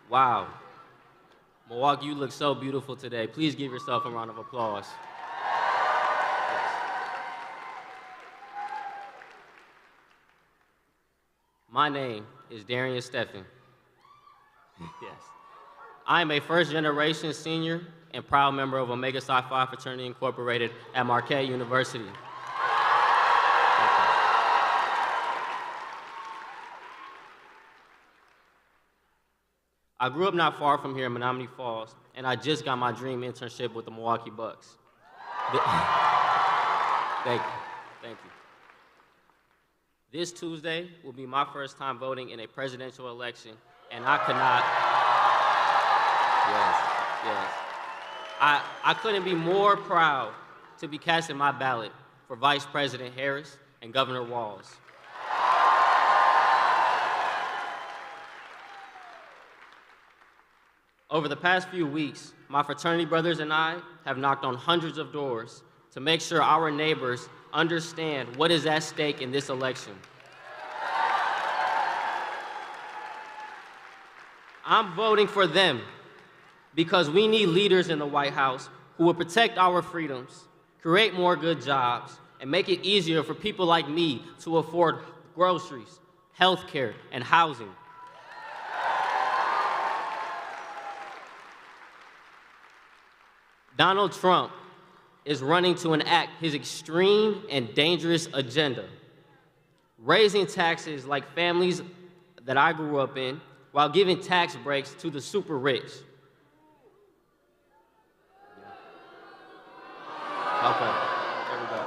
Wow. Milwaukee, you look so beautiful today. Please give yourself a round of applause. Yes. My name is Darien Stiffens. Yes. I am a first-generation senior and proud member of Omega Psi Phi Fraternity Incorporated at Marquette University. Thank you. I grew up not far from here in Menominee Falls, and I just got my dream internship with the Milwaukee Bucks. Thank you. Thank you. This Tuesday will be my first time voting in a presidential election, and I could not. Yes. I couldn't be more proud to be casting my ballot for Vice President Harris and Governor Walz. Over the past few weeks, my fraternity brothers and I have knocked on hundreds of doors to make sure our neighbors understand what is at stake in this election. I'm voting for them because we need leaders in the White House who will protect our freedoms, create more good jobs, and make it easier for people like me to afford groceries, health care, and housing. Donald Trump is running to enact his extreme and dangerous agenda, raising taxes like families that I grew up in while giving tax breaks to the super rich. Okay, there we go.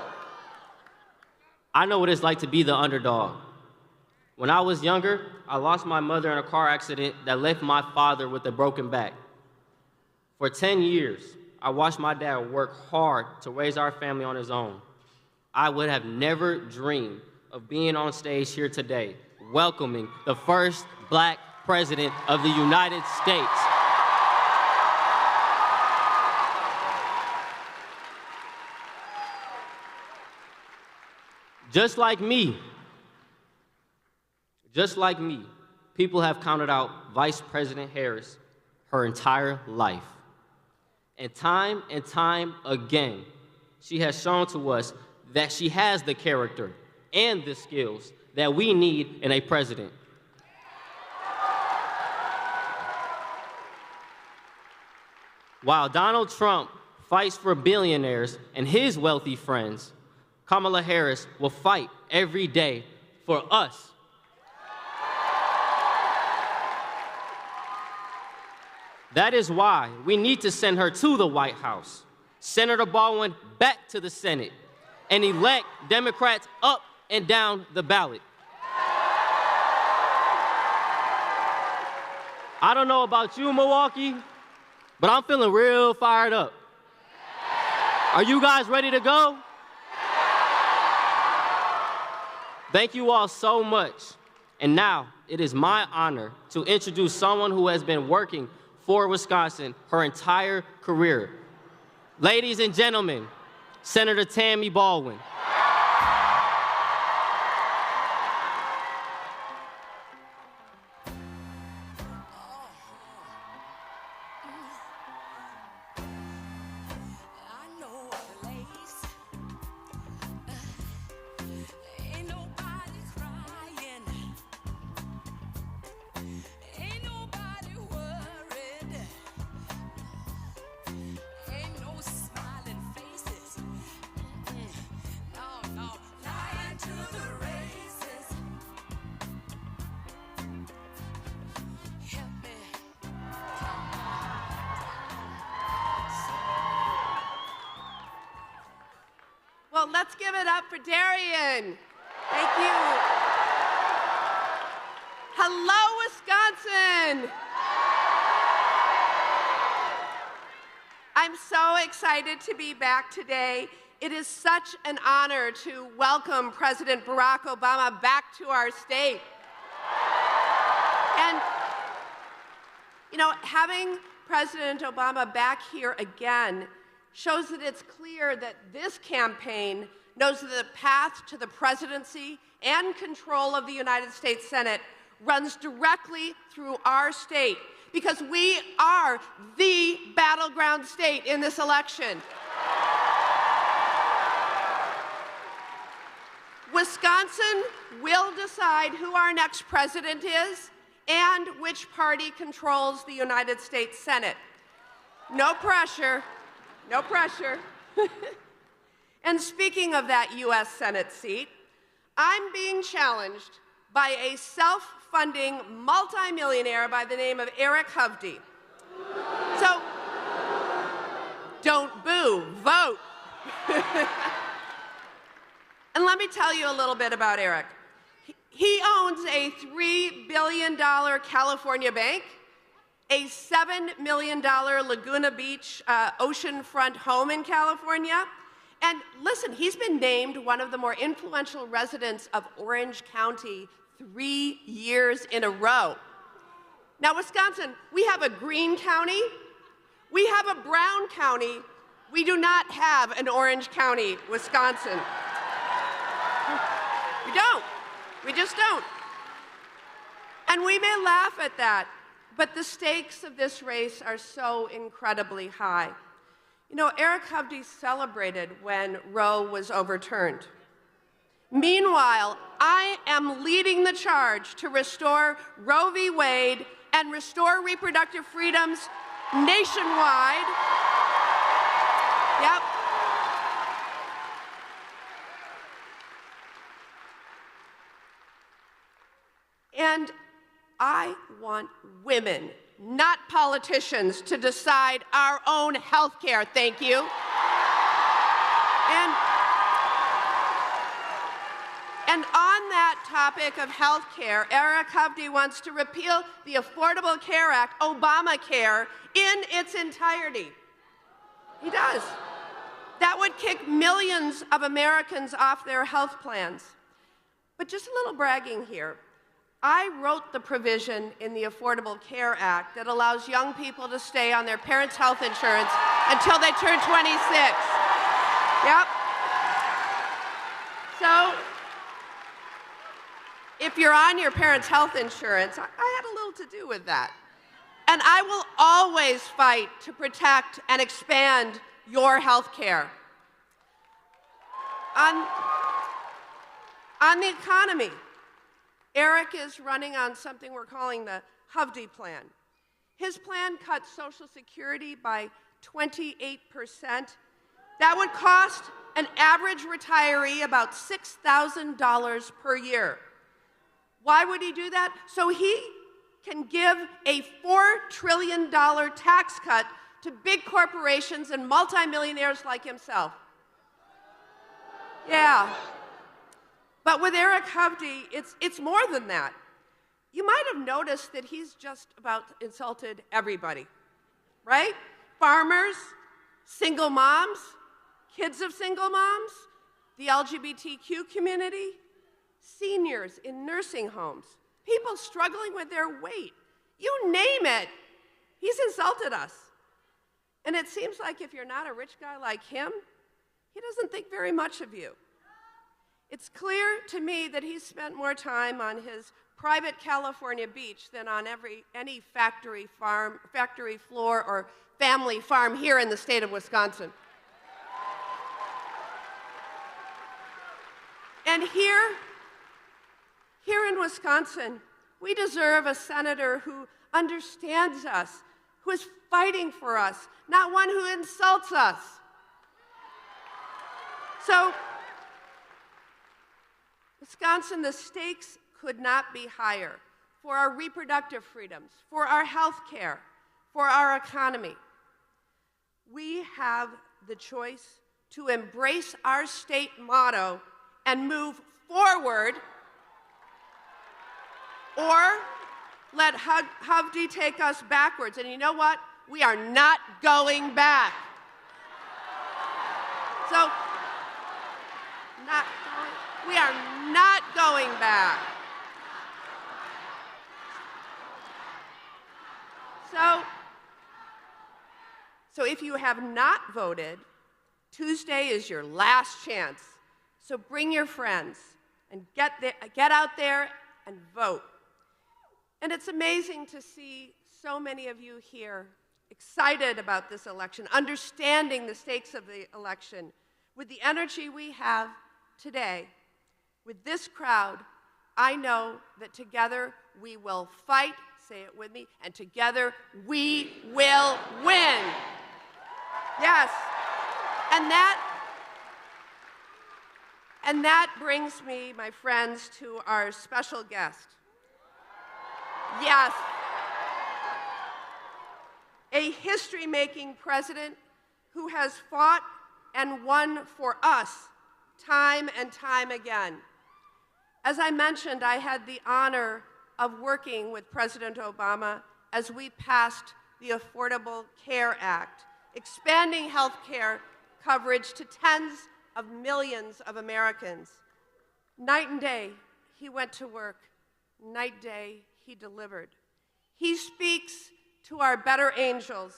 I know what it's like to be the underdog. When I was younger, I lost my mother in a car accident that left my father with a broken back. For 10 years, I watched my dad work hard to raise our family on his own. I would have never dreamed of being on stage here today, welcoming the first Black president of the United States. Just like me, people have counted out Vice President Harris her entire life. And time again, she has shown to us that she has the character and the skills that we need in a president. While Donald Trump fights for billionaires and his wealthy friends, Kamala Harris will fight every day for us. That is why we need to send her to the White House, Senator Baldwin back to the Senate, and elect Democrats up and down the ballot. I don't know about you, Milwaukee, but I'm feeling real fired up. Are you guys ready to go? Thank you all so much. And now it is my honor to introduce someone who has been working for Wisconsin her entire career. Ladies and gentlemen, Senator Tammy Baldwin. Well, let's give it up for Darien. Thank you. Hello, Wisconsin. I'm so excited to be back today. It is such an honor to welcome President Barack Obama back to our state. And, you know, having President Obama back here again shows that it's clear that this campaign knows that the path to the presidency and control of the United States Senate runs directly through our state, because we are the battleground state in this election. Wisconsin will decide who our next president is and which party controls the United States Senate. No pressure. No pressure. And speaking of that U.S. Senate seat, I'm being challenged by a funding multimillionaire by the name of Eric Hovde. So, don't boo, vote. And let me tell you a little bit about Eric. He owns a $3 billion California bank, a $7 million Laguna Beach oceanfront home in California. And listen, he's been named one of the more influential residents of Orange County 3 years in a row. Now, Wisconsin, we have a green county, we have a brown county, we do not have an Orange County, Wisconsin. We don't. We just don't. And we may laugh at that, but the stakes of this race are so incredibly high. You know, Eric Hovde celebrated when Roe was overturned. Meanwhile, I am leading the charge to restore Roe v. Wade and restore reproductive freedoms nationwide. Yep. And I want women, not politicians, to decide our own health care. Thank you. And on that topic of health care, Eric Hovde wants to repeal the Affordable Care Act, Obamacare, in its entirety. He does. That would kick millions of Americans off their health plans. But just a little bragging here. I wrote the provision in the Affordable Care Act that allows young people to stay on their parents' health insurance until they turn 26. Yep. So, if you're on your parents' health insurance, I had a little to do with that. And I will always fight to protect and expand your health care. On the economy, Eric is running on something we're calling the Hovde Plan. His plan cuts Social Security by 28%. That would cost an average retiree about $6,000 per year. Why would he do that? So he can give a $4 trillion tax cut to big corporations and multimillionaires like himself. Yeah. But with Eric Hovde, it's more than that. You might have noticed that he's just about insulted everybody, right? Farmers, single moms, kids of single moms, the LGBTQ community, seniors in nursing homes, people struggling with their weight. You name it, he's insulted us. And it seems like if you're not a rich guy like him, he doesn't think very much of you. It's clear to me that he's spent more time on his private California beach than on any factory floor, or family farm here in the state of Wisconsin. And here in Wisconsin, we deserve a senator who understands us, who is fighting for us, not one who insults us. So, Wisconsin, the stakes could not be higher for our reproductive freedoms, for our health care, for our economy. We have the choice to embrace our state motto and move forward, or let Hovde take us backwards. And you know what? We are not going back. So, we are not going back. So if you have not voted, Tuesday is your last chance. So bring your friends and get out there and vote. And it's amazing to see so many of you here excited about this election, understanding the stakes of the election. With the energy we have today, with this crowd, I know that together we will fight, say it with me, and together we will win. Yes. And that brings me, my friends, to our special guest. Yes. A history-making president who has fought and won for us time and time again. As I mentioned, I had the honor of working with President Obama as we passed the Affordable Care Act, expanding health care coverage to tens of millions of Americans. Night and day, he went to work. Night and day, he delivered. He speaks to our better angels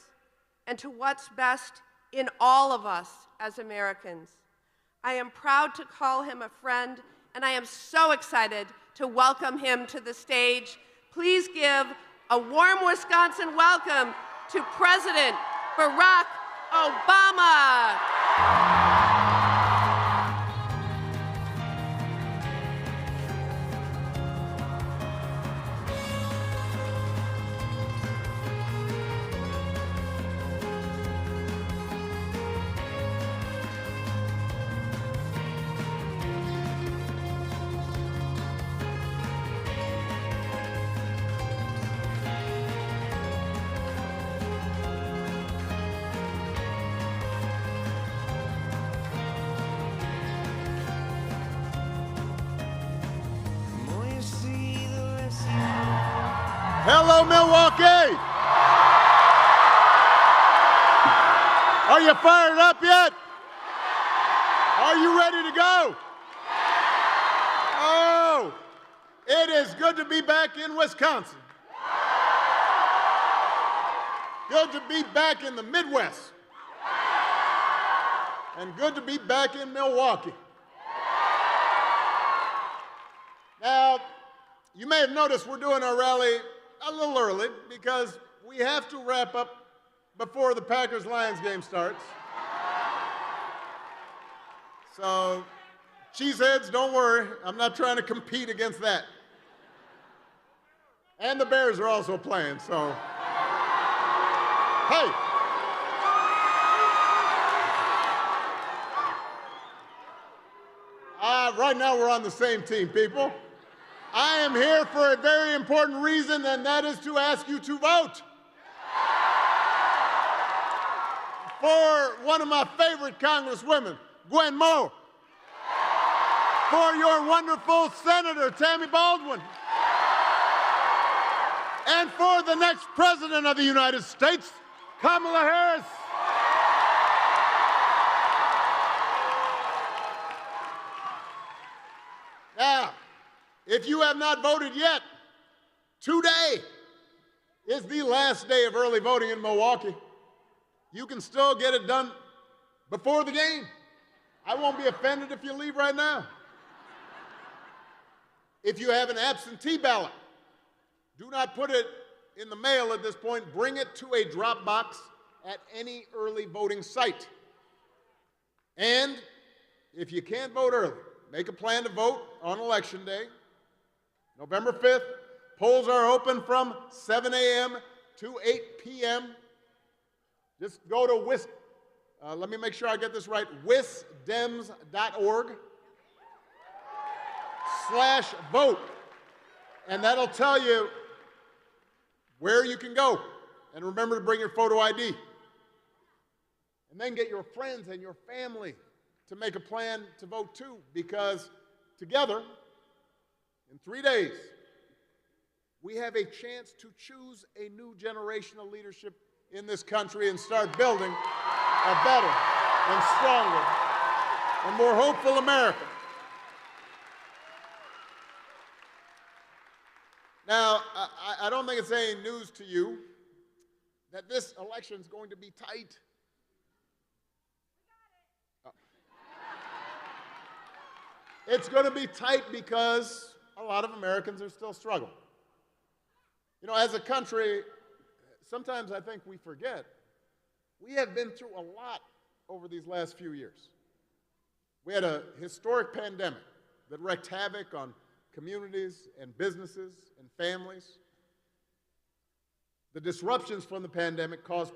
and to what's best in all of us as Americans. I am proud to call him a friend, and I am so excited to welcome him to the stage. Please give a warm Wisconsin welcome to President Barack Obama. Hello, Milwaukee! Are you fired up yet? Are you ready to go? Oh, it is good to be back in Wisconsin. Good to be back in the Midwest. And good to be back in Milwaukee. Now, you may have noticed we're doing our rally a little early because we have to wrap up before the Packers-Lions game starts. So, cheeseheads, don't worry. I'm not trying to compete against that. And the Bears are also playing, so. Hey. Right now we're on the same team, people. I am here for a very important reason, and that is to ask you to vote for one of my favorite congresswomen, Gwen Moore, for your wonderful Senator, Tammy Baldwin, and for the next President of the United States, Kamala Harris. Now, if you have not voted yet, today is the last day of early voting in Milwaukee. You can still get it done before the game. I won't be offended if you leave right now. If you have an absentee ballot, do not put it in the mail at this point. Bring it to a drop box at any early voting site. And if you can't vote early, make a plan to vote on Election Day. November 5th, polls are open from 7 a.m. to 8 p.m. Just go to let me make sure I get this right, wisdems.org/vote. And that'll tell you where you can go. And remember to bring your photo ID. And then get your friends and your family to make a plan to vote too, because together, in 3 days, we have a chance to choose a new generation of leadership in this country and start building a better and stronger and more hopeful America. Now, I don't think it's any news to you that this election is going to be tight. It's going to be tight because a lot of Americans are still struggling. You know, as a country, sometimes I think we forget we have been through a lot over these last few years. We had a historic pandemic that wreaked havoc on communities and businesses and families. The disruptions from the pandemic caused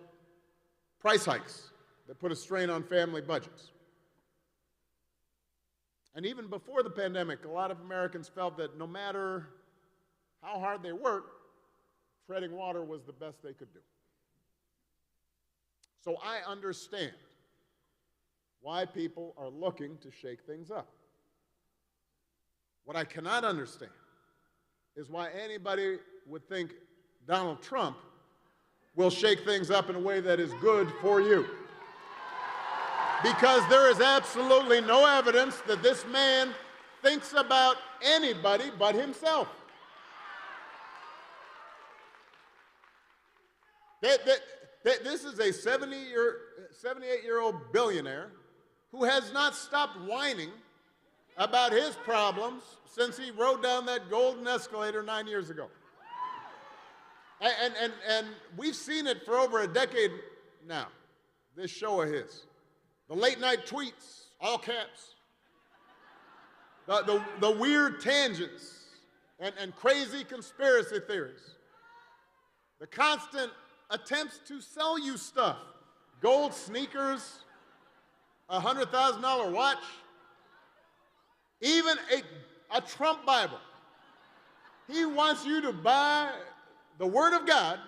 price hikes that put a strain on family budgets. And even before the pandemic, a lot of Americans felt that no matter how hard they worked, treading water was the best they could do. So I understand why people are looking to shake things up. What I cannot understand is why anybody would think Donald Trump will shake things up in a way that is good for you. Because there is absolutely no evidence that this man thinks about anybody but himself. This is a 78-year-old billionaire who has not stopped whining about his problems since he rode down that golden escalator 9 years ago. And we've seen it for over a decade now, this show of his. The late night tweets, all caps. The weird tangents and crazy conspiracy theories. The constant attempts to sell you stuff. Gold sneakers, a $100,000 watch, even a Trump Bible. He wants you to buy the Word of God,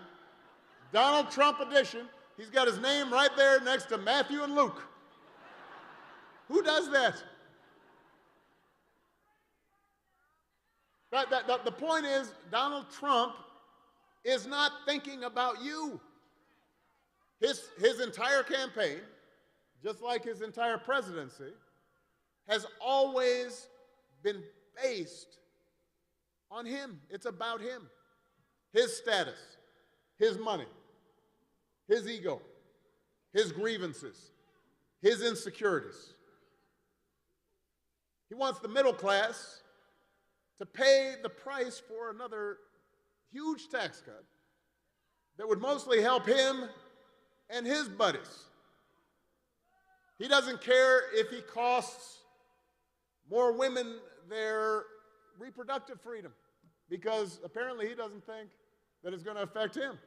Donald Trump edition. He's got his name right there next to Matthew and Luke. Who does that? The point is, Donald Trump is not thinking about you. His entire campaign, just like his entire presidency, has always been based on him. It's about him. His status, his money, his ego, his grievances, his insecurities. He wants the middle class to pay the price for another huge tax cut that would mostly help him and his buddies. He doesn't care if he costs more women their reproductive freedom, because apparently he doesn't think that it's going to affect him.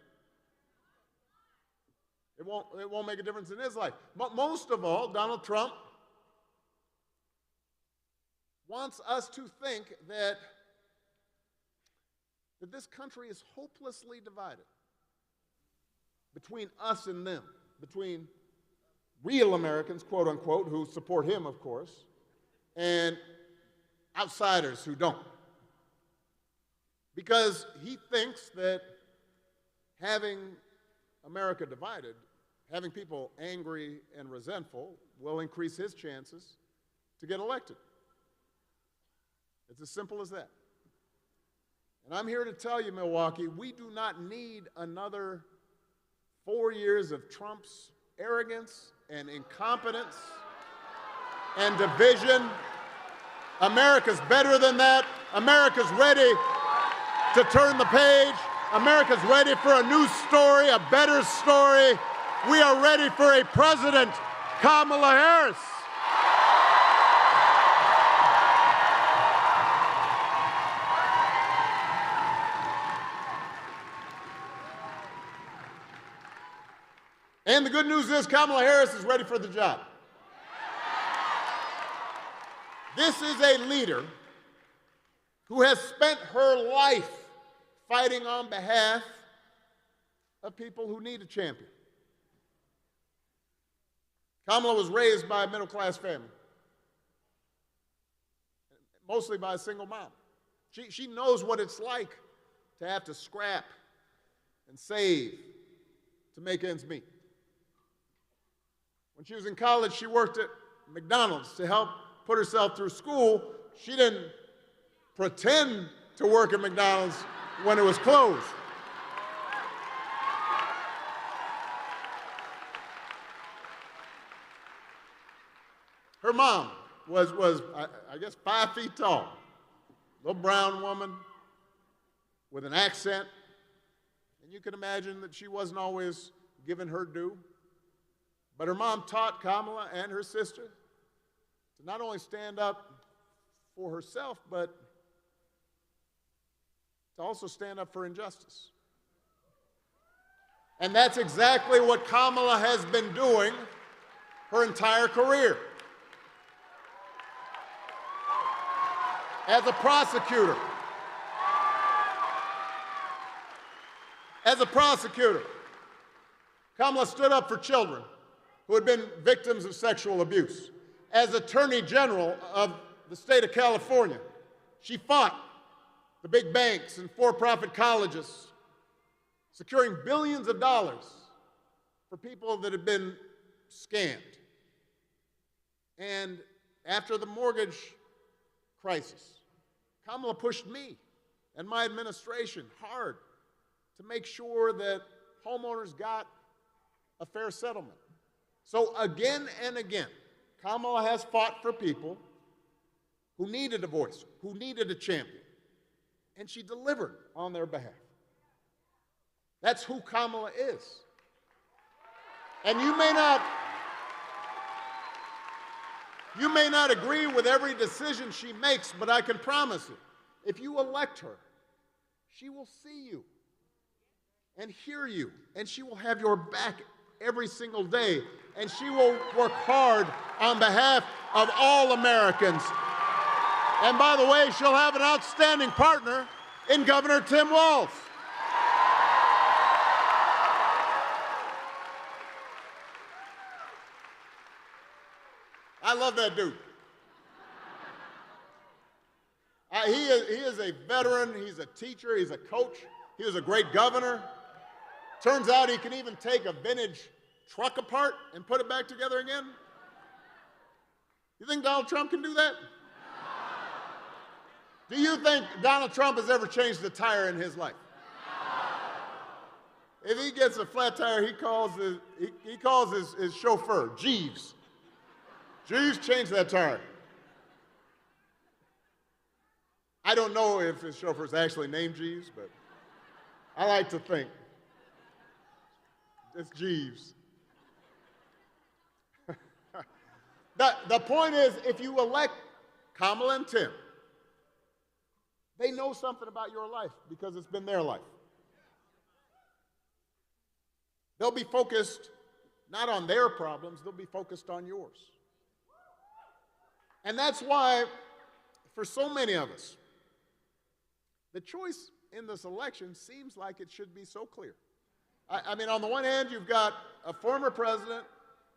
It won't make a difference in his life. But most of all, Donald Trump wants us to think that this country is hopelessly divided between us and them, between real Americans, quote unquote, who support him, of course, and outsiders who don't. Because he thinks that having America divided, having people angry and resentful, will increase his chances to get elected. It's as simple as that. And I'm here to tell you, Milwaukee, we do not need another 4 years of Trump's arrogance and incompetence and division. America's better than that. America's ready to turn the page. America's ready for a new story, a better story. We are ready for a president, Kamala Harris. And the good news is Kamala Harris is ready for the job. This is a leader who has spent her life fighting on behalf of people who need a champion. Kamala was raised by a middle-class family, mostly by a single mom. She knows what it's like to have to scrap and save to make ends meet. When she was in college, she worked at McDonald's to help put herself through school. She didn't pretend to work at McDonald's when it was closed. Her mom was I guess 5 feet tall, little brown woman with an accent, and you can imagine that she wasn't always given her due. But her mom taught Kamala and her sister to not only stand up for herself, but to also stand up for injustice. And that's exactly what Kamala has been doing her entire career. As a prosecutor, As a prosecutor, Kamala stood up for children who had been victims of sexual abuse. As Attorney General of the state of California, she fought the big banks and for-profit colleges, securing billions of dollars for people that had been scammed. And after the mortgage crisis, Kamala pushed me and my administration hard to make sure that homeowners got a fair settlement. So again and again, Kamala has fought for people who needed a voice, who needed a champion, and she delivered on their behalf. That's who Kamala is. And you may not agree with every decision she makes, but I can promise you, if you elect her, she will see you and hear you, and she will have your back every single day, and she will work hard on behalf of all Americans. And by the way, she'll have an outstanding partner in Governor Tim Walz. I love that dude. He is a veteran, he's a teacher, he's a coach, he was a great governor. Turns out he can even take a vintage truck apart and put it back together again. You think Donald Trump can do that? Do you think Donald Trump has ever changed a tire in his life? If he gets a flat tire, he calls his chauffeur, Jeeves. Jeeves, change that tire. I don't know if his chauffeur's actually named Jeeves, but I like to think it's Jeeves. The point is, if you elect Kamala and Tim, they know something about your life because it's been their life. They'll be focused not on their problems, they'll be focused on yours. And that's why, for so many of us, the choice in this election seems like it should be so clear. I mean, on the one hand, you've got a former president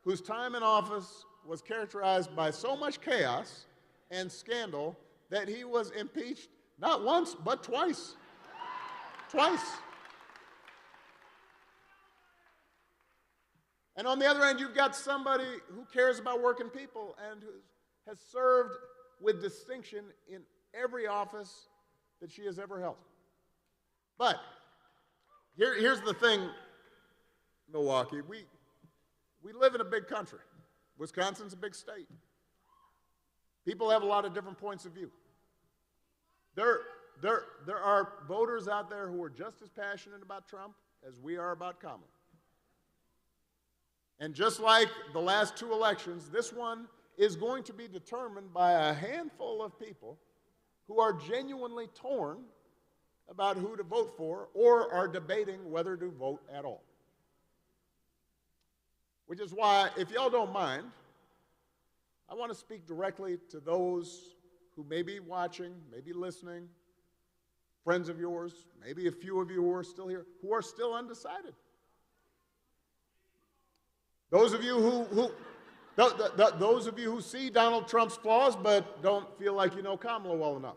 whose time in office was characterized by so much chaos and scandal that he was impeached not once, but twice. Twice. And on the other hand, you've got somebody who cares about working people and who has served with distinction in every office that she has ever held. But here's the thing, Milwaukee. We live in a big country. Wisconsin's a big state. People have a lot of different points of view. There are voters out there who are just as passionate about Trump as we are about Kamala. And just like the last two elections, this one is going to be determined by a handful of people who are genuinely torn about who to vote for or are debating whether to vote at all. Which is why, if y'all don't mind, I want to speak directly to those who may be watching, maybe listening, friends of yours, maybe a few of you who are still here, who are still undecided. Those of you those of you who see Donald Trump's flaws but don't feel like you know Kamala well enough.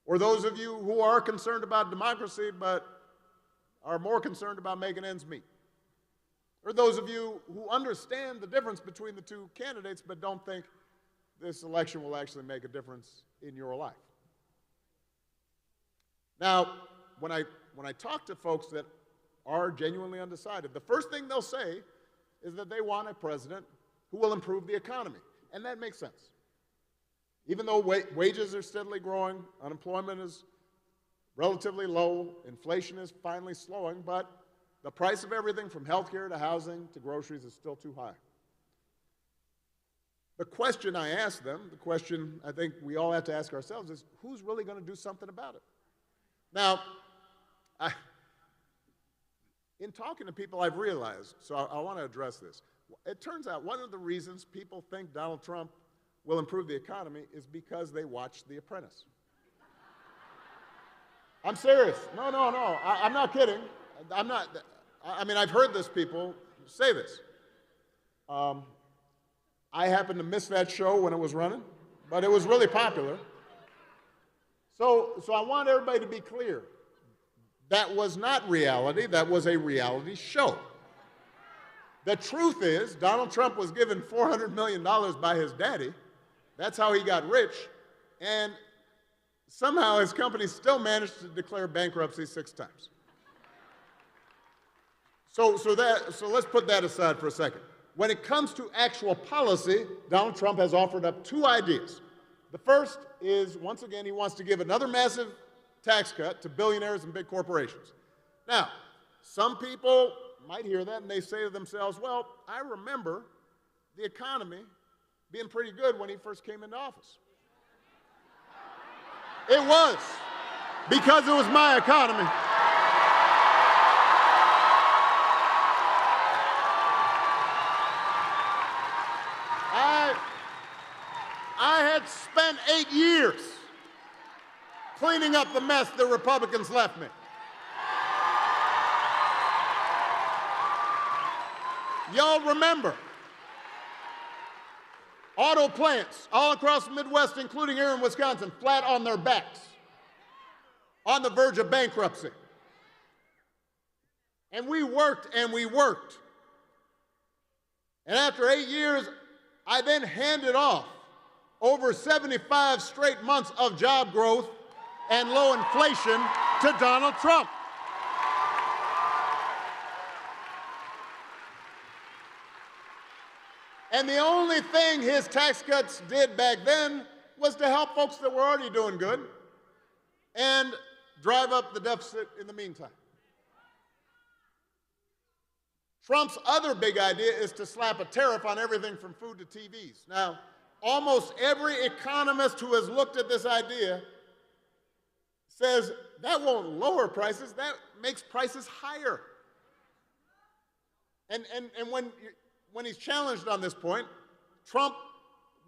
Or those of you who are concerned about democracy but are more concerned about making ends meet. Or those of you who understand the difference between the two candidates but don't think this election will actually make a difference in your life. Now, when I talk to folks that are genuinely undecided, the first thing they'll say is that they want a president who will improve the economy. And that makes sense. Even though wages are steadily growing, unemployment is relatively low, inflation is finally slowing, but the price of everything from healthcare to housing to groceries is still too high. The question I ask them, the question I think we all have to ask ourselves is, who's really going to do something about it? Now, in talking to people, I've realized, so I want to address this. It turns out one of the reasons people think Donald Trump will improve the economy is because they watched The Apprentice. I'm serious. No. I'm not kidding. I'm not, I mean, I've heard this people say this. I happened to miss that show when it was running, but it was really popular. So I want everybody to be clear. That was not reality. That was a reality show. The truth is, Donald Trump was given $400 million by his daddy. That's how he got rich. And somehow his company still managed to declare bankruptcy 6 times. So let's put that aside for a second. When it comes to actual policy, Donald Trump has offered up 2 ideas. The first is, once again, he wants to give another massive tax cut to billionaires and big corporations. Now, some people might hear that and they say to themselves, well, I remember the economy being pretty good when he first came into office. It was, because it was my economy. I had spent 8 years cleaning up the mess the Republicans left me. Y'all remember, auto plants all across the Midwest, including here in Wisconsin, flat on their backs, on the verge of bankruptcy. And we worked and we worked. And after 8 years, I then handed off over 75 straight months of job growth and low inflation to Donald Trump. And the only thing his tax cuts did back then was to help folks that were already doing good and drive up the deficit in the meantime. Trump's other big idea is to slap a tariff on everything from food to TVs. Now, almost every economist who has looked at this idea says that won't lower prices, that makes prices higher. And when he's challenged on this point, Trump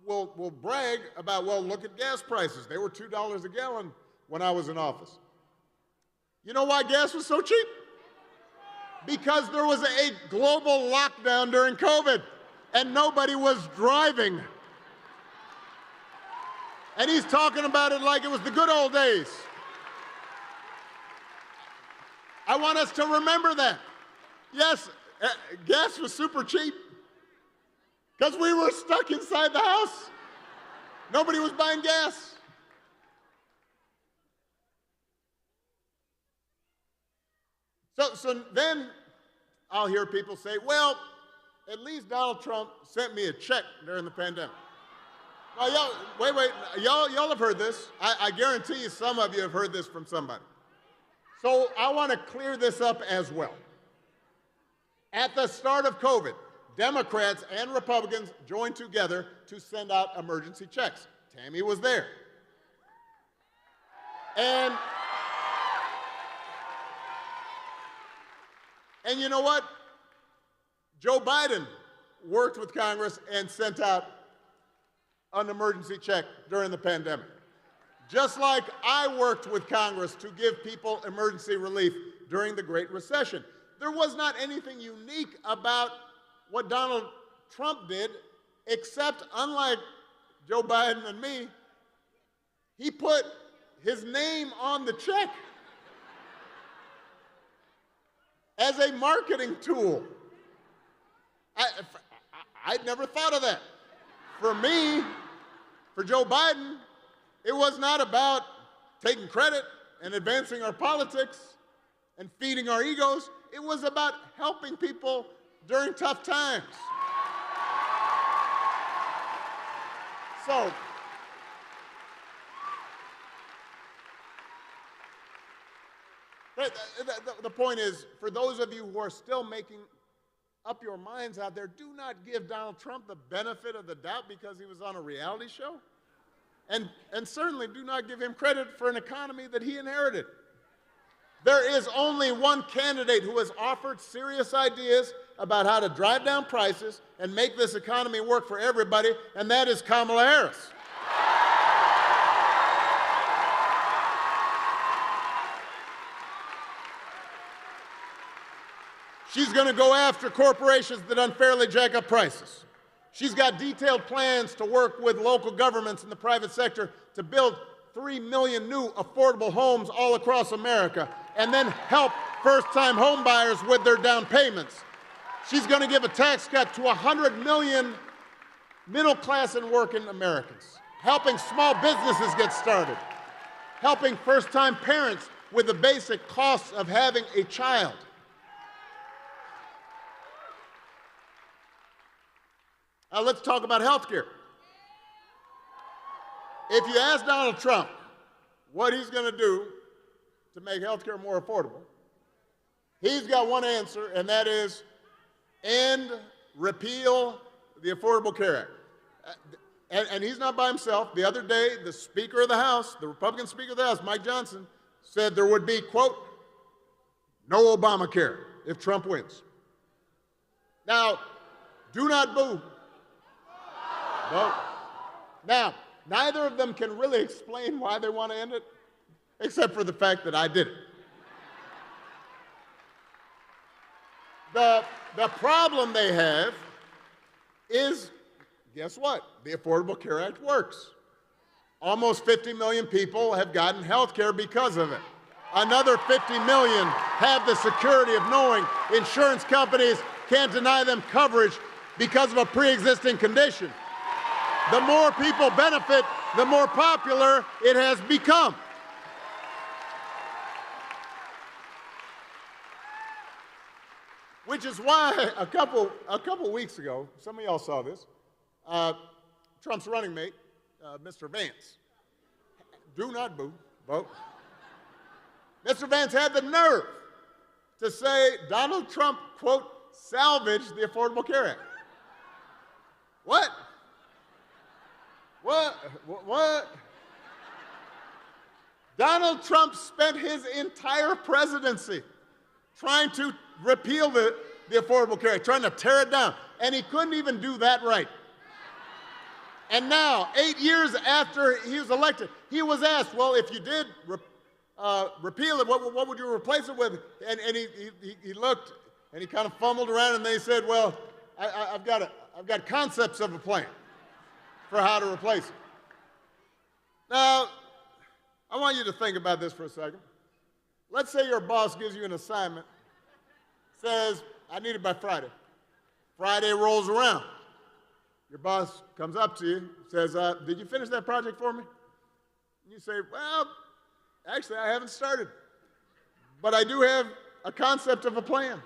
will brag about, well, look at gas prices. They were $2 a gallon when I was in office. You know why gas was so cheap? Because there was a global lockdown during COVID and nobody was driving. And he's talking about it like it was the good old days. I want us to remember that. Yes, gas was super cheap because we were stuck inside the house. Nobody was buying gas. So then I'll hear people say, well, at least Donald Trump sent me a check during the pandemic. Now, y'all have heard this. I guarantee you some of you have heard this from somebody. So I want to clear this up as well. At the start of COVID, Democrats and Republicans joined together to send out emergency checks. Tammy was there. And you know what? Joe Biden worked with Congress and sent out an emergency check during the pandemic. Just like I worked with Congress to give people emergency relief during the Great Recession. There was not anything unique about what Donald Trump did, except, unlike Joe Biden and me, he put his name on the check as a marketing tool. I'd never thought of that. For me, for Joe Biden, it was not about taking credit and advancing our politics and feeding our egos. It was about helping people during tough times. So, the point is, for those of you who are still making up your minds out there, do not give Donald Trump the benefit of the doubt because he was on a reality show. And certainly do not give him credit for an economy that he inherited. There is only one candidate who has offered serious ideas about how to drive down prices and make this economy work for everybody, and that is Kamala Harris. She's going to go after corporations that unfairly jack up prices. She's got detailed plans to work with local governments and the private sector to build 3 million new affordable homes all across America and then help first-time home buyers with their down payments. She's going to give a tax cut to 100 million middle-class and working Americans, helping small businesses get started, helping first-time parents with the basic costs of having a child. Now let's talk about health care. If you ask Donald Trump what he's going to do to make health care more affordable, he's got one answer, and that is repeal the Affordable Care Act. And he's not by himself. The other day, the Speaker of the House, the Republican Speaker of the House, Mike Johnson, said there would be, quote, no Obamacare if Trump wins. Now, do not boo. Vote. Now, neither of them can really explain why they want to end it, except for the fact that I did it. The problem they have is, guess what? The Affordable Care Act works. Almost 50 million people have gotten health care because of it. Another 50 million have the security of knowing insurance companies can't deny them coverage because of a pre-existing condition. The more people benefit, the more popular it has become. Which is why a couple weeks ago, some of y'all saw this, Trump's running mate, Mr. Vance, do not boo, vote. Mr. Vance had the nerve to say Donald Trump, quote, salvaged the Affordable Care Act. What? What? Donald Trump spent his entire presidency trying to repeal the Affordable Care Act, trying to tear it down, and he couldn't even do that right. And now, 8 years after he was elected, he was asked, well, if you did repeal it, what would you replace it with? And he looked, and he kind of fumbled around, and they said, well, I've got concepts of a plan for how to replace it. Now, I want you to think about this for a second. Let's say your boss gives you an assignment, says, I need it by Friday. Friday rolls around. Your boss comes up to you, says, did you finish that project for me? And you say, well, actually, I haven't started, but I do have a concept of a plan.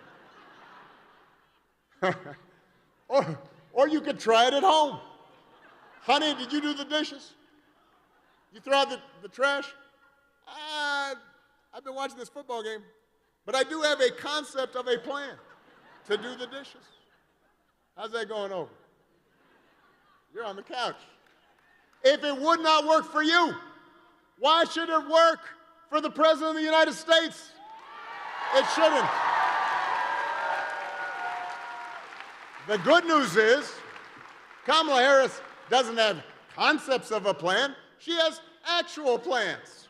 Or you could try it at home. Honey, did you do the dishes? You throw out the trash? I've been watching this football game, but I do have a concept of a plan to do the dishes. How's that going over? You're on the couch. If it would not work for you, why should it work for the President of the United States? It shouldn't. The good news is Kamala Harris doesn't have concepts of a plan. She has actual plans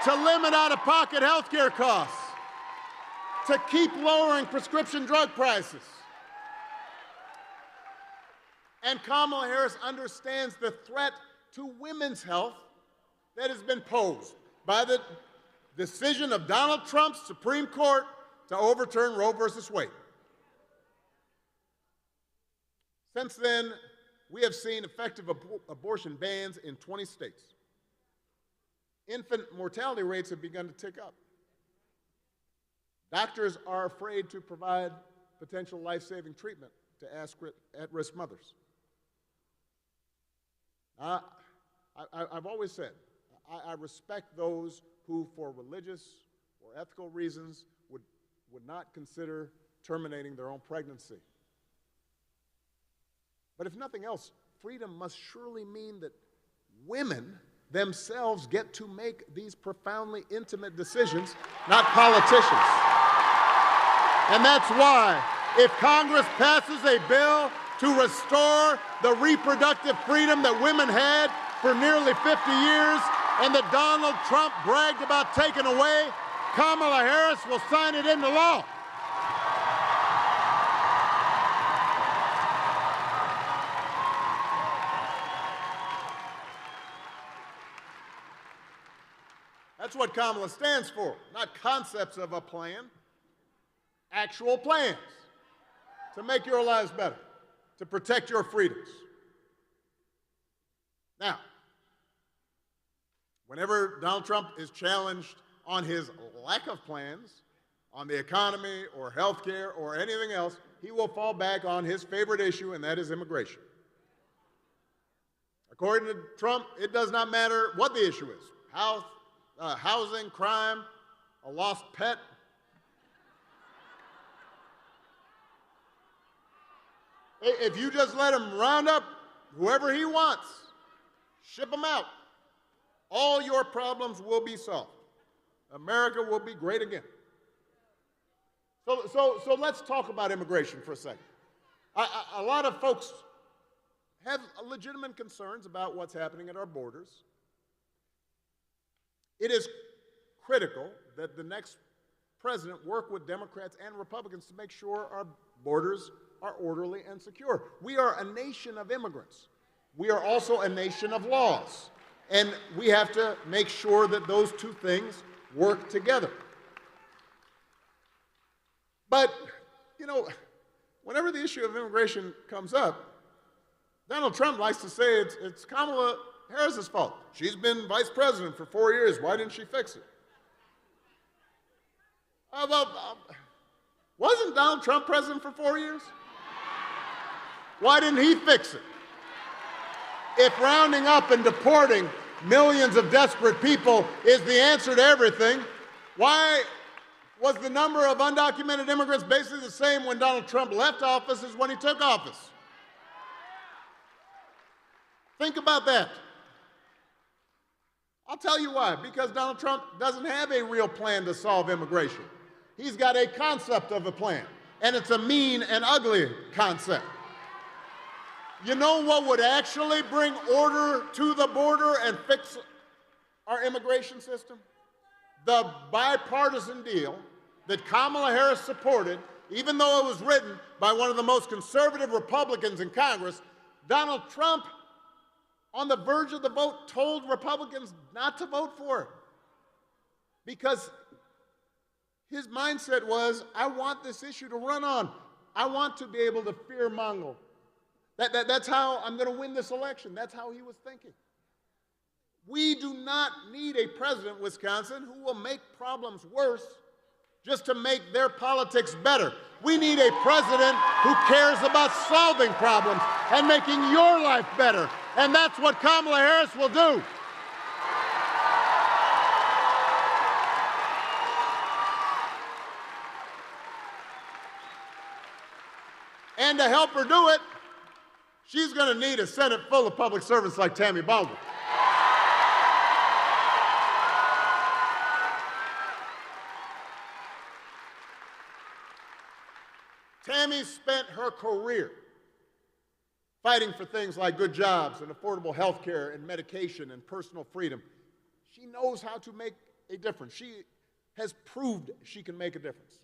to limit out-of-pocket health care costs, to keep lowering prescription drug prices. And Kamala Harris understands the threat to women's health that has been posed by the decision of Donald Trump's Supreme Court to overturn Roe versus Wade. Since then, we have seen effective abortion bans in 20 states. Infant mortality rates have begun to tick up. Doctors are afraid to provide potential life-saving treatment to at-risk mothers. I've always said, I respect those who, for religious or ethical reasons, would not consider terminating their own pregnancy. But if nothing else, freedom must surely mean that women themselves get to make these profoundly intimate decisions, not politicians. And that's why, if Congress passes a bill to restore the reproductive freedom that women had for nearly 50 years and that Donald Trump bragged about taking away, Kamala Harris will sign it into law. That's what Kamala stands for, not concepts of a plan, actual plans to make your lives better, to protect your freedoms. Now, whenever Donald Trump is challenged on his lack of plans, on the economy or health care or anything else, he will fall back on his favorite issue, and that is immigration. According to Trump, it does not matter what the issue is. Housing, crime, a lost pet. If you just let him round up whoever he wants, ship them out, all your problems will be solved. America will be great again. So let's talk about immigration for a second. A lot of folks have legitimate concerns about what's happening at our borders. It is critical that the next president work with Democrats and Republicans to make sure our borders are orderly and secure. We are a nation of immigrants. We are also a nation of laws. And we have to make sure that those two things work together. But, you know, whenever the issue of immigration comes up, Donald Trump likes to say it's Kamala Harris's fault. She's been vice president for 4 years. Why didn't she fix it? Wasn't Donald Trump president for 4 years? Why didn't he fix it? If rounding up and deporting millions of desperate people is the answer to everything, why was the number of undocumented immigrants basically the same when Donald Trump left office as when he took office? Think about that. I'll tell you why. Because Donald Trump doesn't have a real plan to solve immigration. He's got a concept of a plan, and it's a mean and ugly concept. You know what would actually bring order to the border and fix our immigration system? The bipartisan deal that Kamala Harris supported, even though it was written by one of the most conservative Republicans in Congress. Donald Trump, on the verge of the vote, told Republicans not to vote for it because his mindset was, I want this issue to run on. I want to be able to fear-monger. That's how I'm going to win this election. That's how he was thinking. We do not need a president, Wisconsin, who will make problems worse just to make their politics better. We need a president who cares about solving problems and making your life better. And that's what Kamala Harris will do. And to help her do it, she's going to need a Senate full of public servants like Tammy Baldwin. Tammy spent her career fighting for things like good jobs and affordable health care and medication and personal freedom. She knows how to make a difference. She has proved she can make a difference.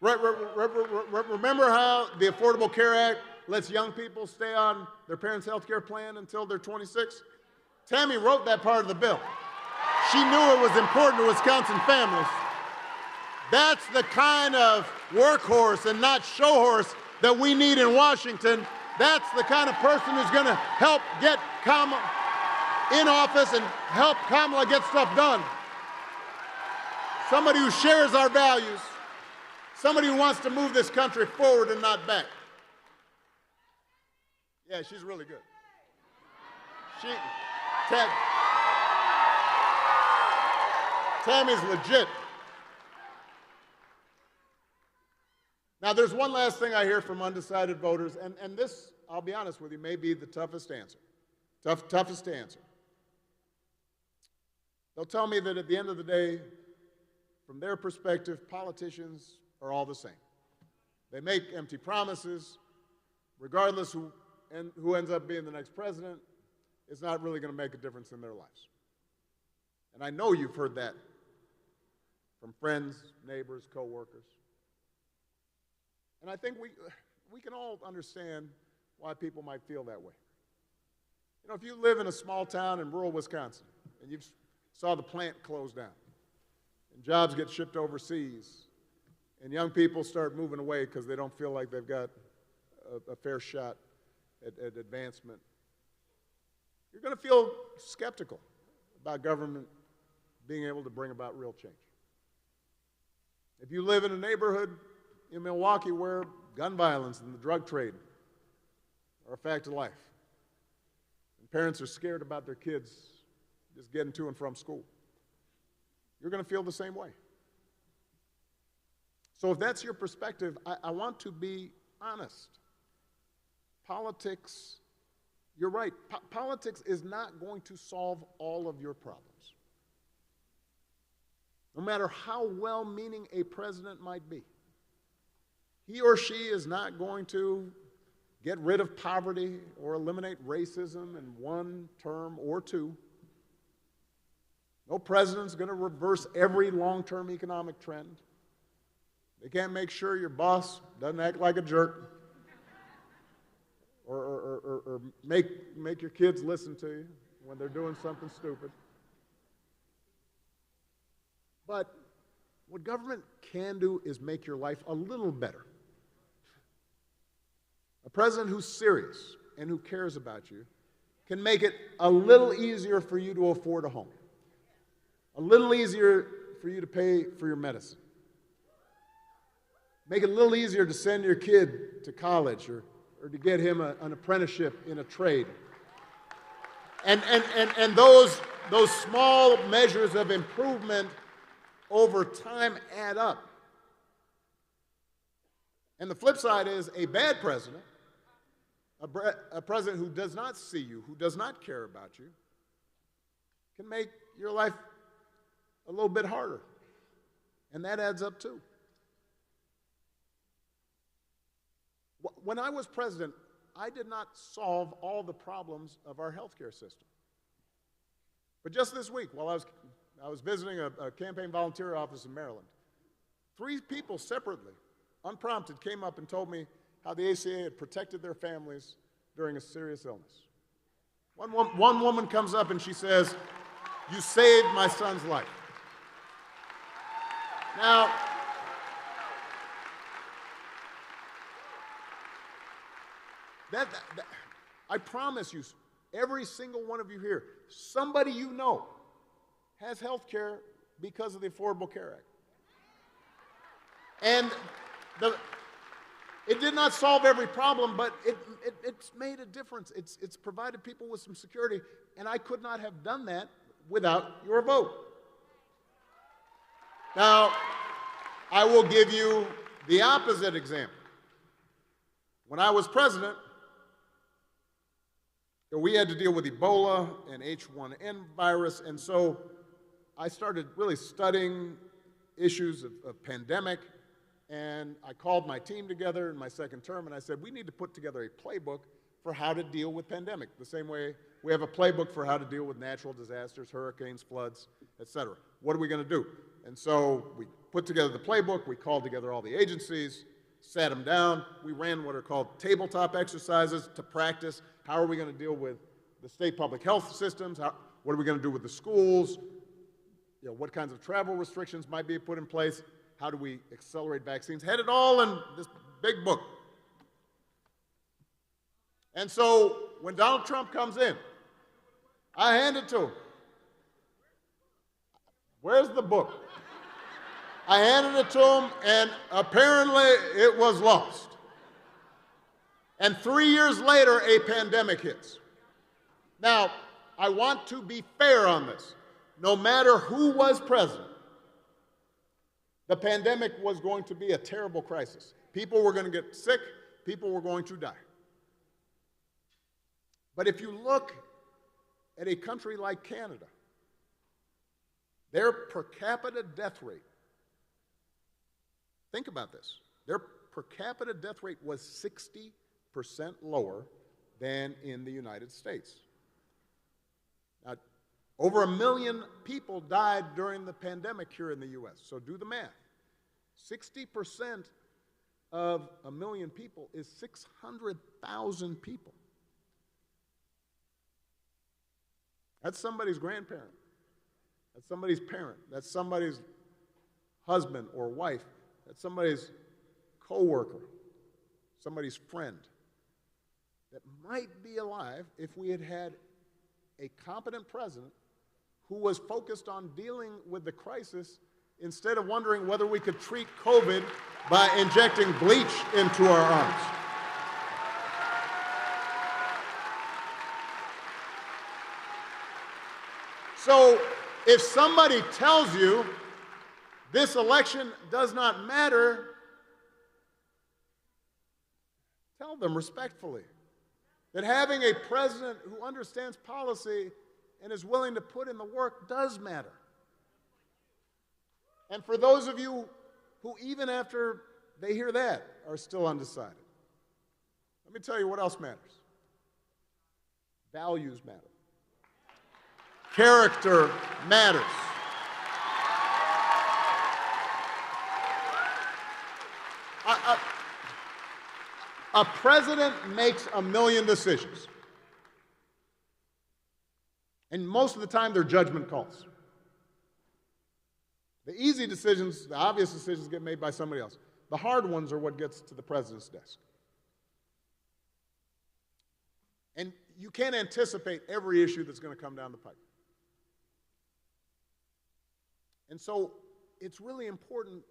Remember how the Affordable Care Act lets young people stay on their parents' health care plan until they're 26? Tammy wrote that part of the bill. She knew it was important to Wisconsin families. That's the kind of workhorse and not show horse that we need in Washington. That's the kind of person who's going to help get Kamala in office and help Kamala get stuff done. Somebody who shares our values. Somebody who wants to move this country forward and not back. Yeah, she's really good. Tammy's legit. Now, there's one last thing I hear from undecided voters, and this, I'll be honest with you, may be the toughest answer. Toughest to answer. They'll tell me that at the end of the day, from their perspective, politicians are all the same. They make empty promises. Regardless who ends up being the next president, it's not really going to make a difference in their lives. And I know you've heard that from friends, neighbors, coworkers. And I think we can all understand why people might feel that way. You know, if you live in a small town in rural Wisconsin, and saw the plant close down, and jobs get shipped overseas, and young people start moving away because they don't feel like they've got a fair shot at advancement, you're going to feel skeptical about government being able to bring about real change. If you live in a neighborhood in Milwaukee where gun violence and the drug trade are a fact of life, and parents are scared about their kids just getting to and from school, you're going to feel the same way. So if that's your perspective, I want to be honest. Politics, you're right, politics is not going to solve all of your problems. No matter how well-meaning a president might be, he or she is not going to get rid of poverty or eliminate racism in one term or two. No president's going to reverse every long-term economic trend. They can't make sure your boss doesn't act like a jerk or make your kids listen to you when they're doing something stupid. But what government can do is make your life a little better. A president who's serious and who cares about you can make it a little easier for you to afford a home, a little easier for you to pay for your medicine, make it a little easier to send your kid to college or to get him an apprenticeship in a trade. And those small measures of improvement over time add up. And the flip side is a bad president, a president who does not see you, who does not care about you, can make your life a little bit harder. And that adds up too. When I was president, I did not solve all the problems of our healthcare system. But just this week, while I was visiting a campaign volunteer office in Maryland, 3 people separately, unprompted, came up and told me how the ACA had protected their families during a serious illness. One woman comes up and she says, "You saved my son's life." Now, I promise you, every single one of you here, somebody you know has health care because of the Affordable Care Act. And it did not solve every problem, but it's made a difference. It's provided people with some security, and I could not have done that without your vote. Now, I will give you the opposite example. When I was president, we had to deal with Ebola and H1N virus, and so I started really studying issues of pandemic, and I called my team together in my second term, and I said, we need to put together a playbook for how to deal with pandemic, the same way we have a playbook for how to deal with natural disasters, hurricanes, floods, et cetera. What are we going to do? And so we put together the playbook, we called together all the agencies, sat them down, we ran what are called tabletop exercises to practice how are we going to deal with the state public health systems, what are we going to do with the schools, what kinds of travel restrictions might be put in place, how do we accelerate vaccines, had it all in this big book. And so when Donald Trump comes in, I hand it to him. Where's the book? I handed it to him, and apparently it was lost. And 3 years later, a pandemic hits. Now, I want to be fair on this. No matter who was president, the pandemic was going to be a terrible crisis. People were going to get sick. People were going to die. But if you look at a country like Canada, their per capita death rate, think about this, their per capita death rate was 60% lower than in the United States. Now, over 1 million people died during the pandemic here in the U.S., so do the math. 60% of 1 million people is 600,000 people. That's somebody's grandparent. that's somebody's parent, that's somebody's husband or wife, that's somebody's coworker, somebody's friend that might be alive if we had had a competent president who was focused on dealing with the crisis instead of wondering whether we could treat COVID by injecting bleach into our arms. So if somebody tells you this election does not matter, tell them respectfully that having a president who understands policy and is willing to put in the work does matter. And for those of you who, even after they hear that, are still undecided, let me tell you what else matters. Values matter. Character matters. A president makes a million decisions. And most of the time, they're judgment calls. The easy decisions, the obvious decisions get made by somebody else. The hard ones are what gets to the president's desk. And you can't anticipate every issue that's going to come down the pipe. And so it's really important.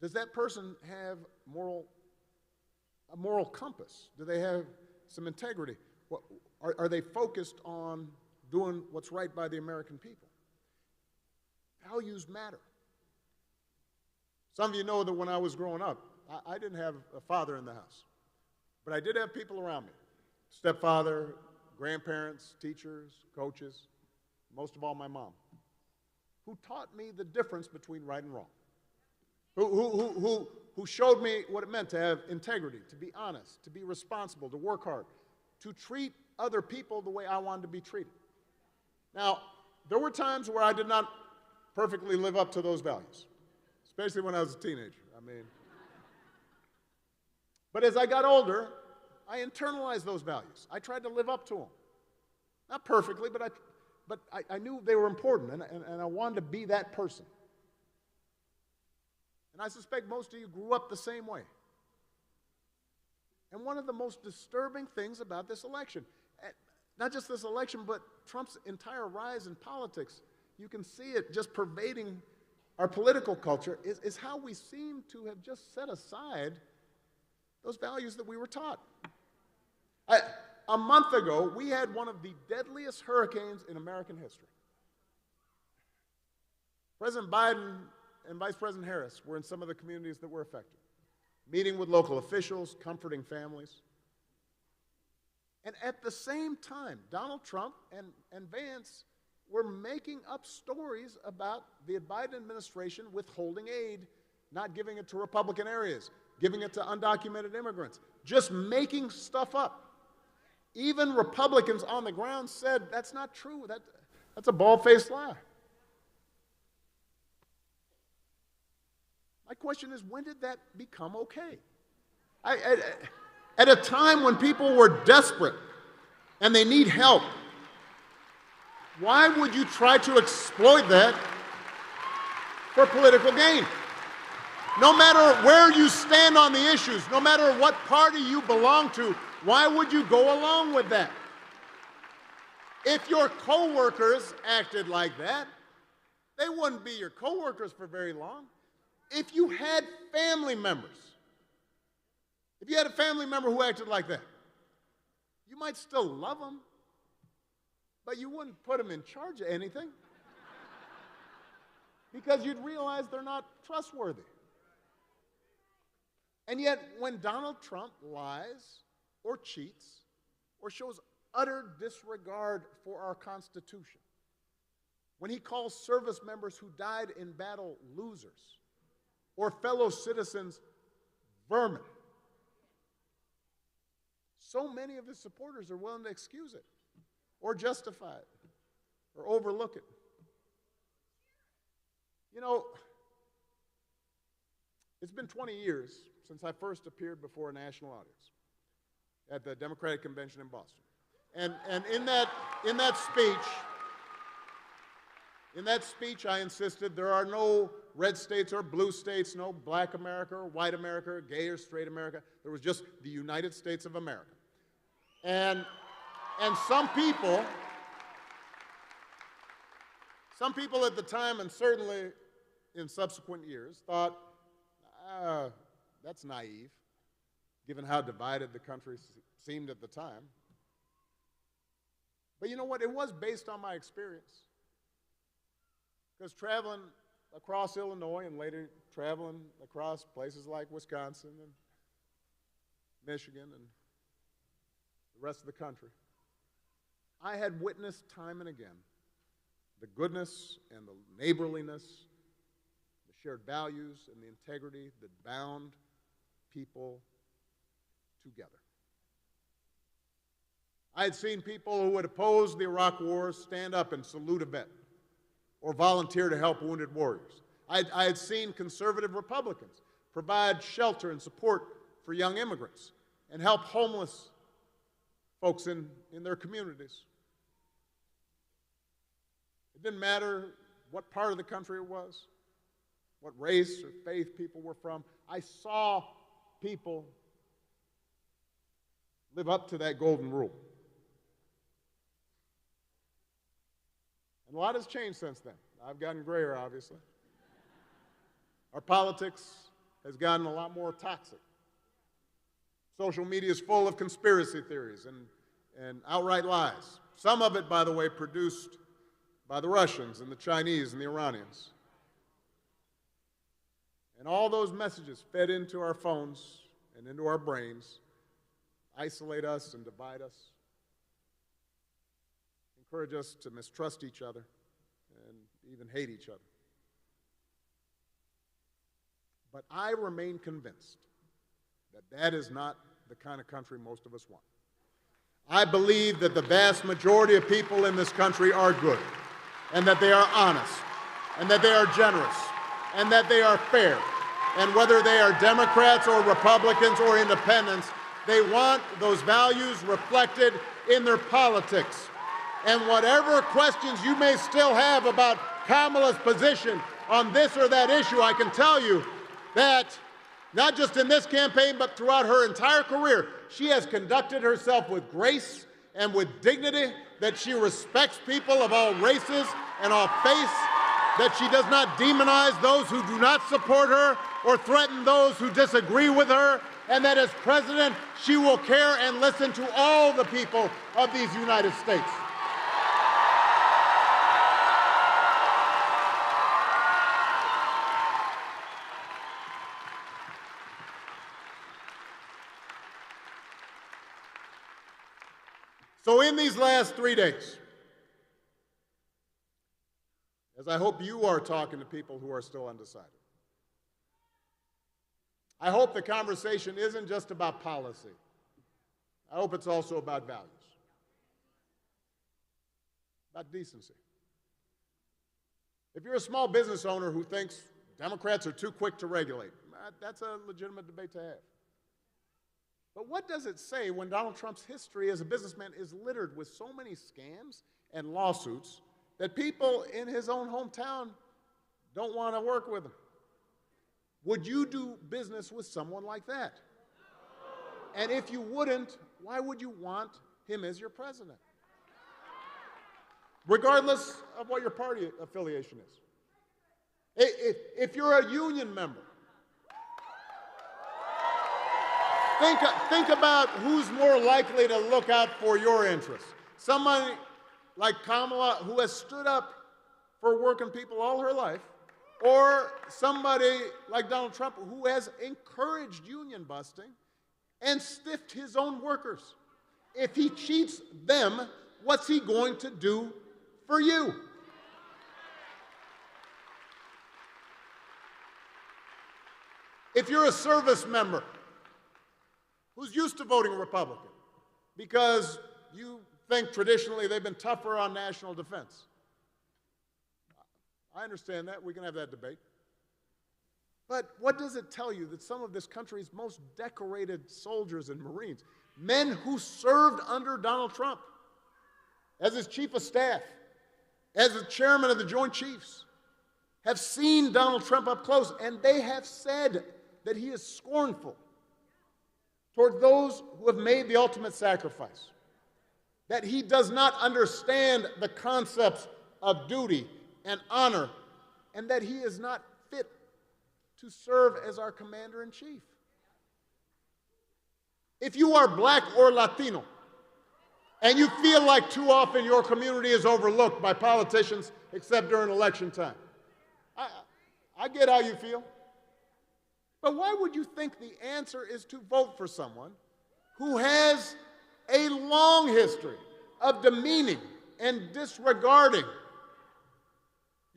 Does that person have a moral compass? Do they have some integrity? Are they focused on doing what's right by the American people? Values matter. Some of you know that when I was growing up, I didn't have a father in the house, but I did have people around me. Stepfather, grandparents, teachers, coaches, most of all my mom, who taught me the difference between right and wrong. Who showed me what it meant to have integrity, to be honest, to be responsible, to work hard, to treat other people the way I wanted to be treated. Now, there were times where I did not perfectly live up to those values, especially when I was a teenager. But as I got older, I internalized those values. I tried to live up to them. Not perfectly, but I knew they were important, and I wanted to be that person. And I suspect most of you grew up the same way. And one of the most disturbing things about this election, not just this election, but Trump's entire rise in politics, you can see it just pervading our political culture, is how we seem to have just set aside those values that we were taught. A month ago, we had one of the deadliest hurricanes in American history. President Biden and Vice President Harris were in some of the communities that were affected, meeting with local officials, comforting families. And at the same time, Donald Trump and Vance were making up stories about the Biden administration withholding aid, not giving it to Republican areas, giving it to undocumented immigrants, just making stuff up. Even Republicans on the ground said, that's not true. That's a bald-faced lie. My question is, when did that become okay? At a time when people were desperate and they need help, why would you try to exploit that for political gain? No matter where you stand on the issues, no matter what party you belong to, why would you go along with that? If your coworkers acted like that, they wouldn't be your coworkers for very long. If you had family members, if you had a family member who acted like that, you might still love them, but you wouldn't put them in charge of anything because you'd realize they're not trustworthy. And yet, when Donald Trump lies or cheats or shows utter disregard for our Constitution, when he calls service members who died in battle losers or fellow citizens vermin, so many of his supporters are willing to excuse it or justify it or overlook it. You know, it's been 20 years since I first appeared before a national audience at the Democratic Convention in Boston. And in that speech, In that speech, I insisted there are no red states or blue states, no black America or white America, or gay or straight America. There was just the United States of America. And some people at the time, and certainly in subsequent years, thought, that's naive, given how divided the country seemed at the time. But you know what? It was based on my experience. Because traveling across Illinois and later traveling across places like Wisconsin and Michigan and the rest of the country, I had witnessed time and again the goodness and the neighborliness, the shared values and the integrity that bound people together. I had seen people who had opposed the Iraq War stand up and salute a vet or volunteer to help wounded warriors. I had seen conservative Republicans provide shelter and support for young immigrants and help homeless folks in their communities. It didn't matter what part of the country it was, what race or faith people were from. I saw people live up to that golden rule. And a lot has changed since then. I've gotten grayer, obviously. Our politics has gotten a lot more toxic. Social media is full of conspiracy theories and outright lies. Some of it, by the way, produced by the Russians and the Chinese and the Iranians. And all those messages fed into our phones and into our brains isolate us and divide us, encourage us to mistrust each other and even hate each other. But I remain convinced that that is not the kind of country most of us want. I believe that the vast majority of people in this country are good, and that they are honest, and that they are generous, and that they are fair. And whether they are Democrats or Republicans or independents, they want those values reflected in their politics. And whatever questions you may still have about Kamala's position on this or that issue, I can tell you that not just in this campaign, but throughout her entire career, she has conducted herself with grace and with dignity, that she respects people of all races and all faiths, that she does not demonize those who do not support her or threaten those who disagree with her, and that as president, she will care and listen to all the people of these United States. So in these last 3 days, as I hope you are talking to people who are still undecided, I hope the conversation isn't just about policy. I hope it's also about values, about decency. If you're a small business owner who thinks Democrats are too quick to regulate, that's a legitimate debate to have. But what does it say when Donald Trump's history as a businessman is littered with so many scams and lawsuits that people in his own hometown don't want to work with him? Would you do business with someone like that? And if you wouldn't, why would you want him as your president? Regardless of what your party affiliation is. If you're a union member, think about who's more likely to look out for your interests. Somebody like Kamala, who has stood up for working people all her life, or somebody like Donald Trump, who has encouraged union busting and stiffed his own workers. If he cheats them, what's he going to do for you? If you're a service member who's used to voting Republican because you think traditionally they've been tougher on national defense, I understand that. We can have that debate. But what does it tell you that some of this country's most decorated soldiers and Marines, men who served under Donald Trump as his chief of staff, as the chairman of the Joint Chiefs, have seen Donald Trump up close, and they have said that he is scornful toward those who have made the ultimate sacrifice, that he does not understand the concepts of duty and honor, and that he is not fit to serve as our commander-in-chief. If you are black or Latino, and you feel like too often your community is overlooked by politicians except during election time, I get how you feel. But why would you think the answer is to vote for someone who has a long history of demeaning and disregarding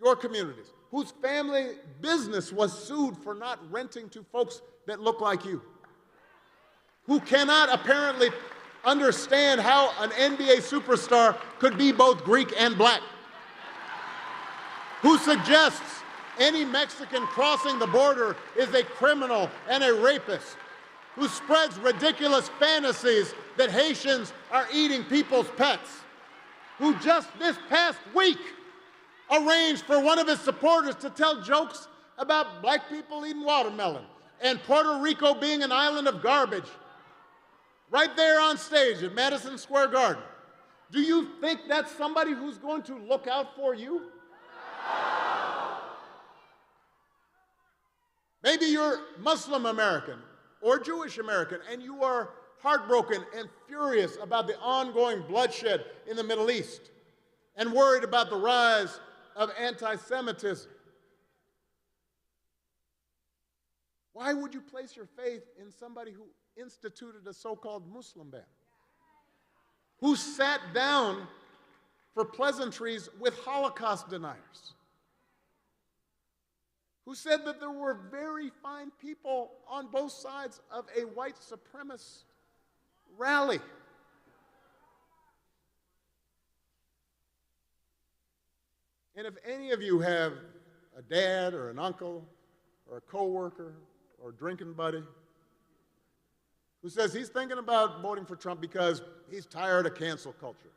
your communities, whose family business was sued for not renting to folks that look like you, who cannot apparently understand how an NBA superstar could be both Greek and black, who suggests any Mexican crossing the border is a criminal and a rapist, who spreads ridiculous fantasies that Haitians are eating people's pets, who just this past week arranged for one of his supporters to tell jokes about black people eating watermelon and Puerto Rico being an island of garbage right there on stage at Madison Square Garden. Do you think that's somebody who's going to look out for you? Maybe you're Muslim American or Jewish American, and you are heartbroken and furious about the ongoing bloodshed in the Middle East and worried about the rise of anti-Semitism. Why would you place your faith in somebody who instituted a so-called Muslim ban, who sat down for pleasantries with Holocaust deniers, who said that there were very fine people on both sides of a white supremacist rally? And if any of you have a dad or an uncle or a coworker or a drinking buddy who says he's thinking about voting for Trump because he's tired of cancel culture,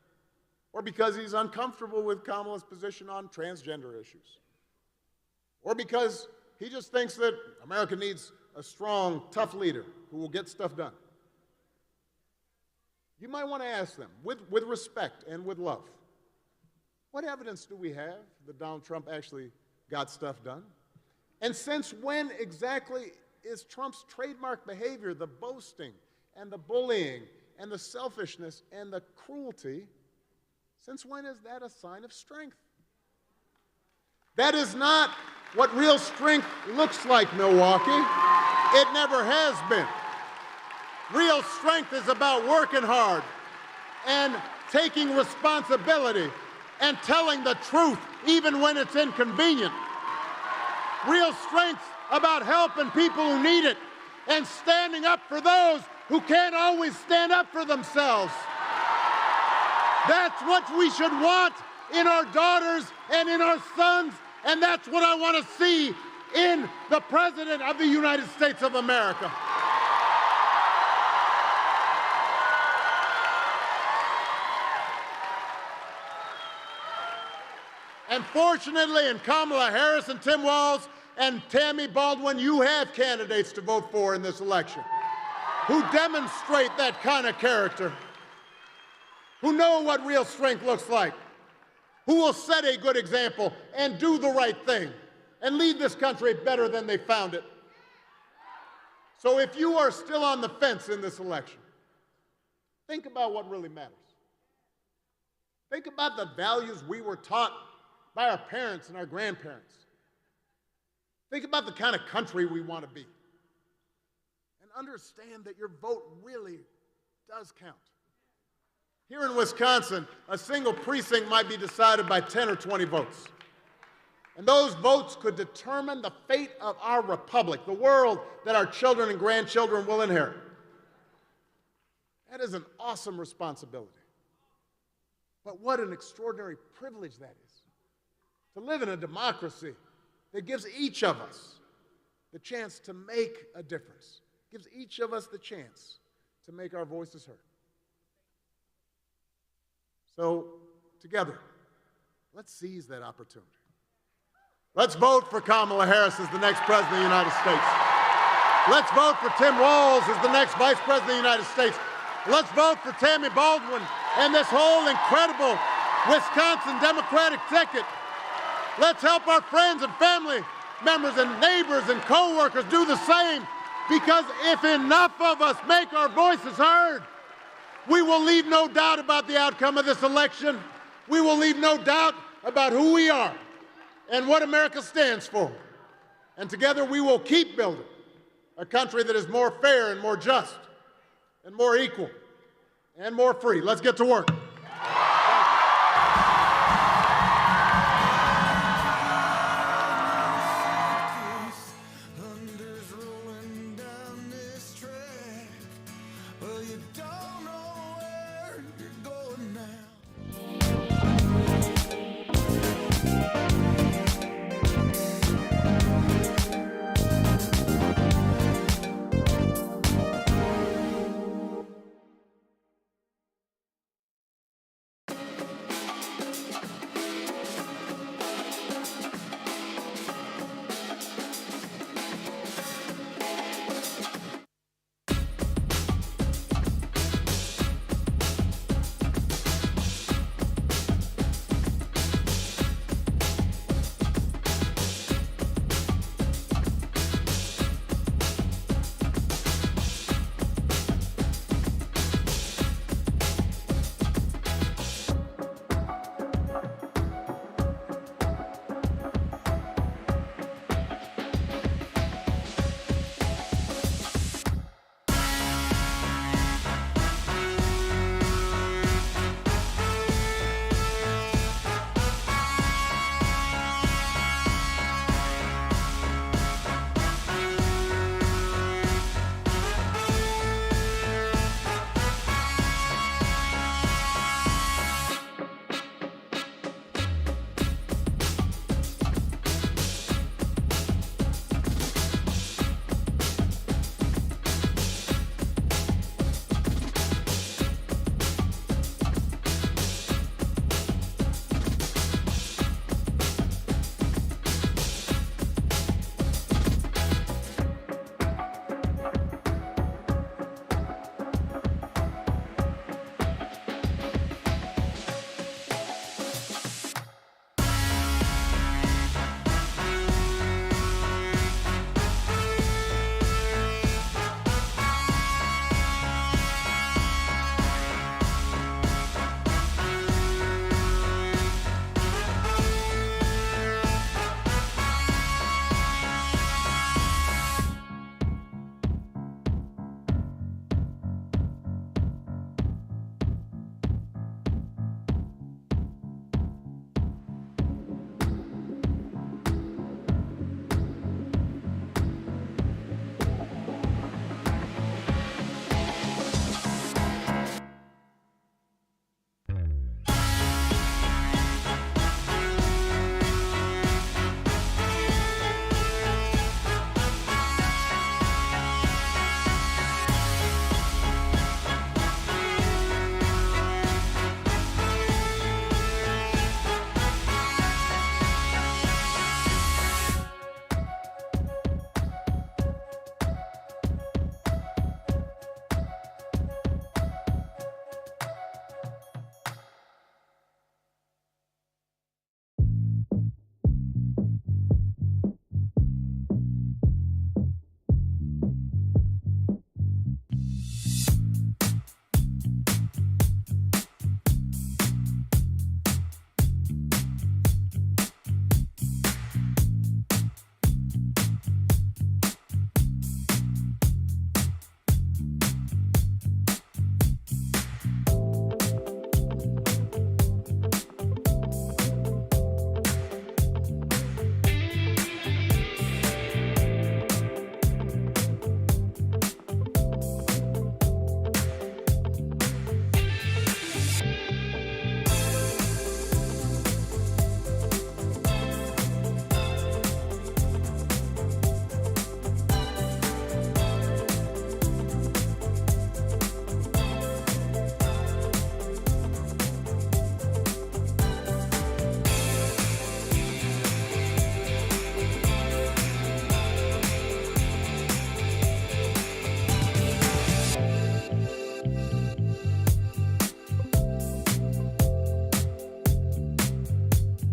or because he's uncomfortable with Kamala's position on transgender issues, or because he just thinks that America needs a strong, tough leader who will get stuff done, you might want to ask them, with respect and with love, what evidence do we have that Donald Trump actually got stuff done? And since when exactly is Trump's trademark behavior, the boasting and the bullying and the selfishness and the cruelty, since when is that a sign of strength? That is not what real strength looks like, Milwaukee. It never has been. Real strength is about working hard and taking responsibility and telling the truth even when it's inconvenient. Real strength's about helping people who need it and standing up for those who can't always stand up for themselves. That's what we should want in our daughters and in our sons, and that's what I want to see in the President of the United States of America. And fortunately, in Kamala Harris and Tim Walz and Tammy Baldwin, you have candidates to vote for in this election who demonstrate that kind of character, who know what real strength looks like, who will set a good example and do the right thing and lead this country better than they found it. So if you are still on the fence in this election, think about what really matters. Think about the values we were taught by our parents and our grandparents. Think about the kind of country we want to be. And understand that your vote really does count. Here in Wisconsin, a single precinct might be decided by 10 or 20 votes. And those votes could determine the fate of our republic, the world that our children and grandchildren will inherit. That is an awesome responsibility. But what an extraordinary privilege that is, to live in a democracy that gives each of us the chance to make a difference, gives each of us the chance to make our voices heard. So, together, Let's seize that opportunity. Let's vote for Kamala Harris as the next President of the United States. Let's vote for Tim Walz as the next Vice President of the United States. Let's vote for Tammy Baldwin and this whole incredible Wisconsin Democratic ticket. Let's help our friends and family members and neighbors and co-workers do the same, because if enough of us make our voices heard, we will leave no doubt about the outcome of this election. We will leave no doubt about who we are and what America stands for. And together we will keep building a country that is more fair and more just and more equal and more free. Let's get to work.